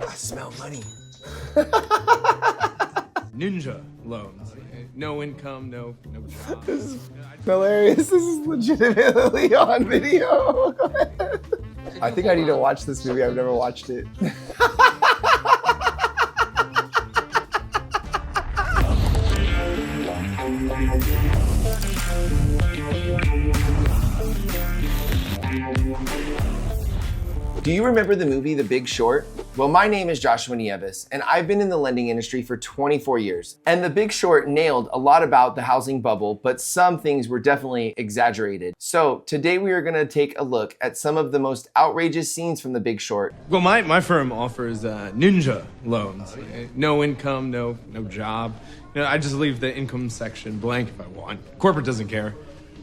I smell money. Ninja loans. No income, no job. This is hilarious. This is legitimately on video. I think I need to watch this movie. I've never watched it. Do you remember the movie The Big Short? Well, my name is Joshua Nieves, and I've been in the lending industry for 24 years. And The Big Short nailed a lot about the housing bubble, but some things were definitely exaggerated. So today we are gonna take a look at some of the most outrageous scenes from The Big Short. Well, my firm offers ninja loans. No income, no job. I just leave the income section blank if I want. Corporate doesn't care.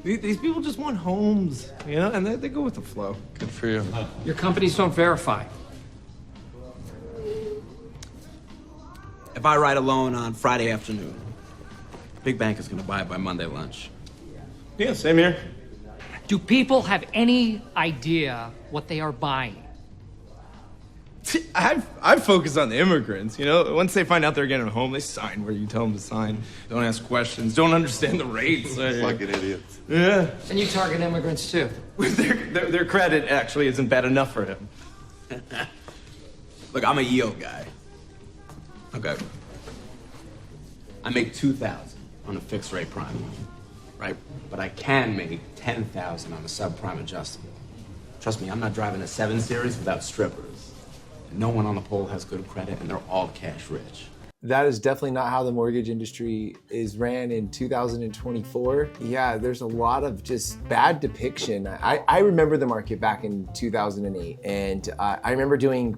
These people just want homes, and they go with the flow. Good for you. Your companies don't verify. If I write a loan on Friday afternoon, big bank is gonna buy it by Monday lunch. Yeah, same here. Do people have any idea what they are buying? I focus on the immigrants, Once they find out they're getting a home, they sign where you tell them to sign. Don't ask questions, don't understand the rates. Fucking idiots. Yeah. And you target immigrants too. Their credit actually isn't bad enough for him. Look, I'm a yield guy. Okay. I make $2,000 on a fixed rate prime loan, right? But I can make $10,000 on a subprime adjustable. Trust me, I'm not driving a 7 Series without strippers. No one on the pole has good credit, and they're all cash rich. That is definitely not how the mortgage industry is ran in 2024. Yeah, there's a lot of just bad depiction. I remember the market back in 2008, and I remember doing,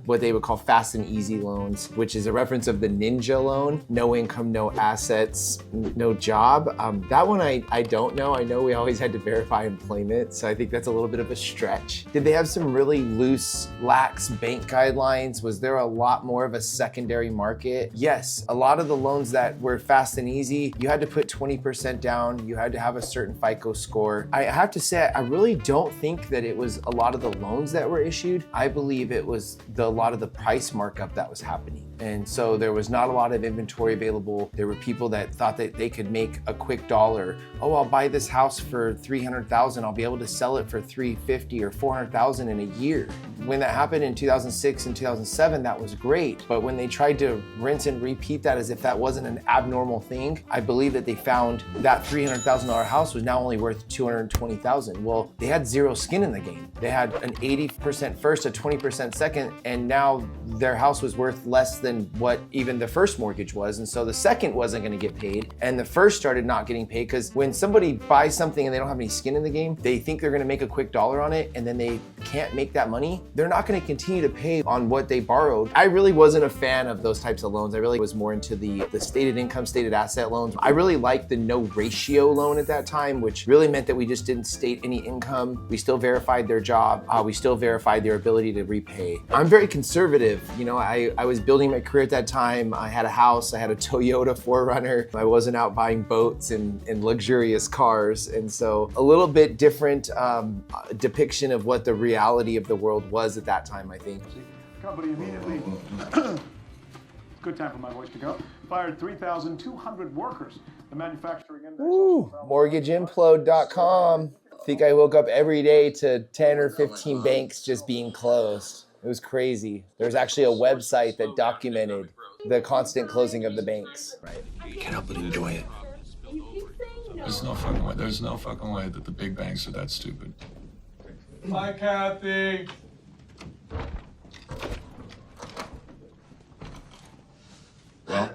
what they would call fast and easy loans, which is a reference of the ninja loan, no income, no assets, no job. That one I don't know. I know we always had to verify employment, so I think that's a little bit of a stretch. Did they have some really loose, lax bank guidelines? Was there a lot more of a secondary market? Yes, a lot of the loans that were fast and easy, you had to put 20% down, you had to have a certain FICO score. I have to say, I really don't think that it was a lot of the loans that were issued. I believe it was a lot of the price markup that was happening. And so there was not a lot of inventory available. There were people that thought that they could make a quick dollar. Oh, I'll buy this house for $300,000. I'll be able to sell it for $350,000 or $400,000 in a year. When that happened in 2006 and 2007, that was great. But when they tried to rinse and repeat that as if that wasn't an abnormal thing, I believe that they found that $300,000 house was now only worth $220,000. Well, they had zero skin in the game. They had an 80% first, a 20% second, and now their house was worth less than what even the first mortgage was. And so the second wasn't gonna get paid, and the first started not getting paid, because when somebody buys something and they don't have any skin in the game, they think they're gonna make a quick dollar on it, and then they can't make that money. They're not gonna continue to pay on what they borrowed. I really wasn't a fan of those types of loans. I really was more into the stated income, stated asset loans. I really liked the no ratio loan at that time, which really meant that we just didn't state any income. We still verified their job. We still verified their ability to repay. I'm very conservative. I was building my career at that time. I had a house, I had a Toyota 4Runner. I wasn't out buying boats and luxurious cars. And so a little bit different depiction of what the reality of the world was at that time, I think. Company immediately, good time for my voice to go, fired 3,200 workers. The manufacturing index. Ooh, mortgageimplode.com. I think I woke up every day to 10 or 15 banks just being closed. It was crazy. There's actually a website that documented the constant closing of the banks. You can't help but enjoy it. There's no fucking way. There's no fucking way that the big banks are that stupid. Hi, Kathy. Well,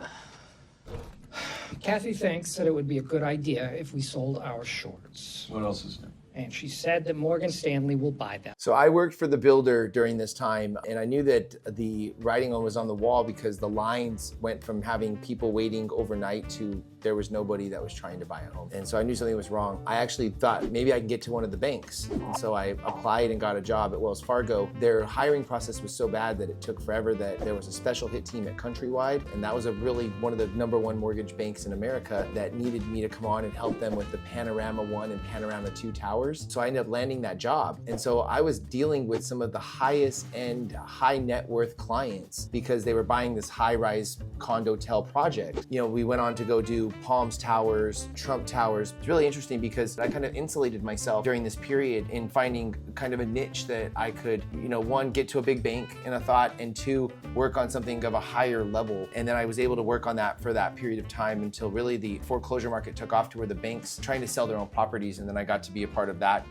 Kathy thinks that it would be a good idea if we sold our shorts. what else is new? And she said that Morgan Stanley will buy them. So I worked for the builder during this time, and I knew that the writing was on the wall because the lines went from having people waiting overnight to there was nobody that was trying to buy a home. And so I knew something was wrong. I actually thought maybe I could get to one of the banks. And so I applied and got a job at Wells Fargo. Their hiring process was so bad that it took forever that there was a special hit team at Countrywide. And that was one of the #1 mortgage banks in America that needed me to come on and help them with the Panorama 1 and Panorama 2 towers. Towers. So I ended up landing that job. And so I was dealing with some of the highest end, high net worth clients because they were buying this high-rise condo-tel project. You know, we went on to go do Palms Towers, Trump Towers. It's really interesting because I kind of insulated myself during this period in finding kind of a niche that I could, you know, one, get to a big bank in a thought, and two, work on something of a higher level. And then I was able to work on that for that period of time until really the foreclosure market took off to where the banks trying to sell their own properties, and then I got to be a part of that.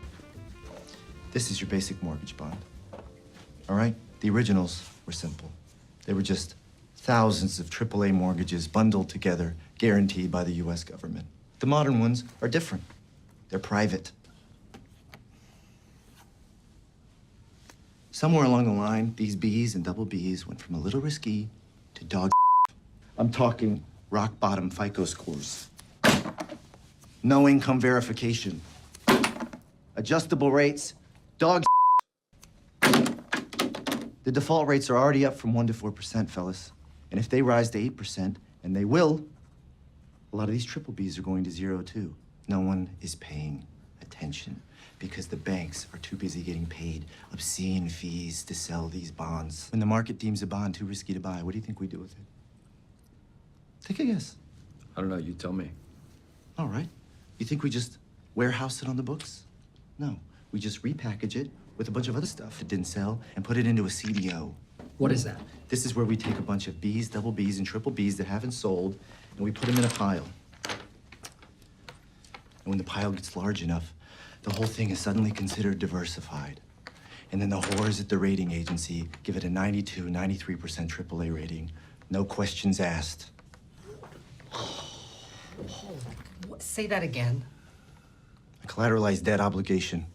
This is your basic mortgage bond. All right? The originals were simple. They were just thousands of AAA mortgages bundled together, guaranteed by the US government. The modern ones are different. They're private. Somewhere along the line, these Bs and double Bs went from a little risky to dog. I'm talking rock bottom FICO scores. No income verification. Adjustable rates, dog. The default rates are already up from 1% to 4%, fellas. And if they rise to 8%, and they will, a lot of these triple Bs are going to 0 too. No one is paying attention because the banks are too busy getting paid obscene fees to sell these bonds. When the market deems a bond too risky to buy, what do you think we do with it? Take a guess. I don't know, you tell me. All right. You think we just warehouse it on the books? No. We just repackage it with a bunch of other stuff that didn't sell and put it into a CDO. What is that? This is where we take a bunch of Bs, double Bs, and triple Bs that haven't sold, and we put them in a pile. And when the pile gets large enough, the whole thing is suddenly considered diversified. And then the whores at the rating agency give it a 92, 93% AAA rating. No questions asked. Say that again. A collateralized debt obligation.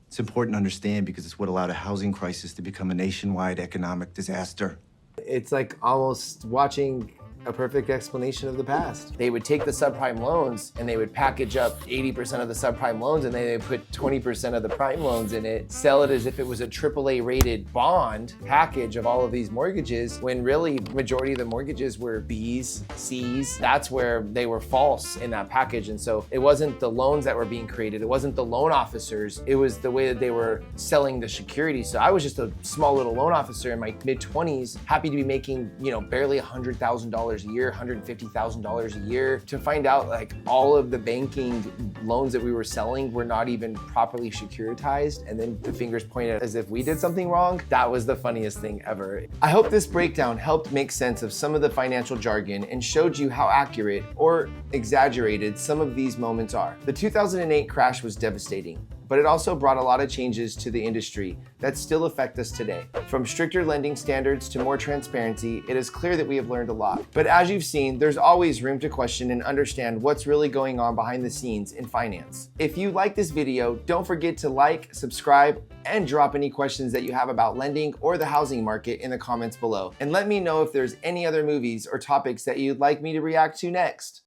It's important to understand because it's what allowed a housing crisis to become a nationwide economic disaster. It's like almost watching a perfect explanation of the past. They would take the subprime loans and they would package up 80% of the subprime loans, and then they would put 20% of the prime loans in it, sell it as if it was a AAA rated bond package of all of these mortgages, when really majority of the mortgages were Bs, Cs. That's where they were false in that package. And so it wasn't the loans that were being created, it wasn't the loan officers, it was the way that they were selling the security. So I was just a small little loan officer in my mid-20s, happy to be making, you know, barely $100,000 a year, $150,000 a year, to find out like all of the banking loans that we were selling were not even properly securitized, and then the fingers pointed as if we did something wrong. That was the funniest thing ever. I hope this breakdown helped make sense of some of the financial jargon and showed you how accurate or exaggerated some of these moments are. The 2008 crash was devastating, but it also brought a lot of changes to the industry that still affect us today. From stricter lending standards to more transparency, it is clear that we have learned a lot. But as you've seen, there's always room to question and understand what's really going on behind the scenes in finance. If you like this video, don't forget to like, subscribe, and drop any questions that you have about lending or the housing market in the comments below. And let me know if there's any other movies or topics that you'd like me to react to next.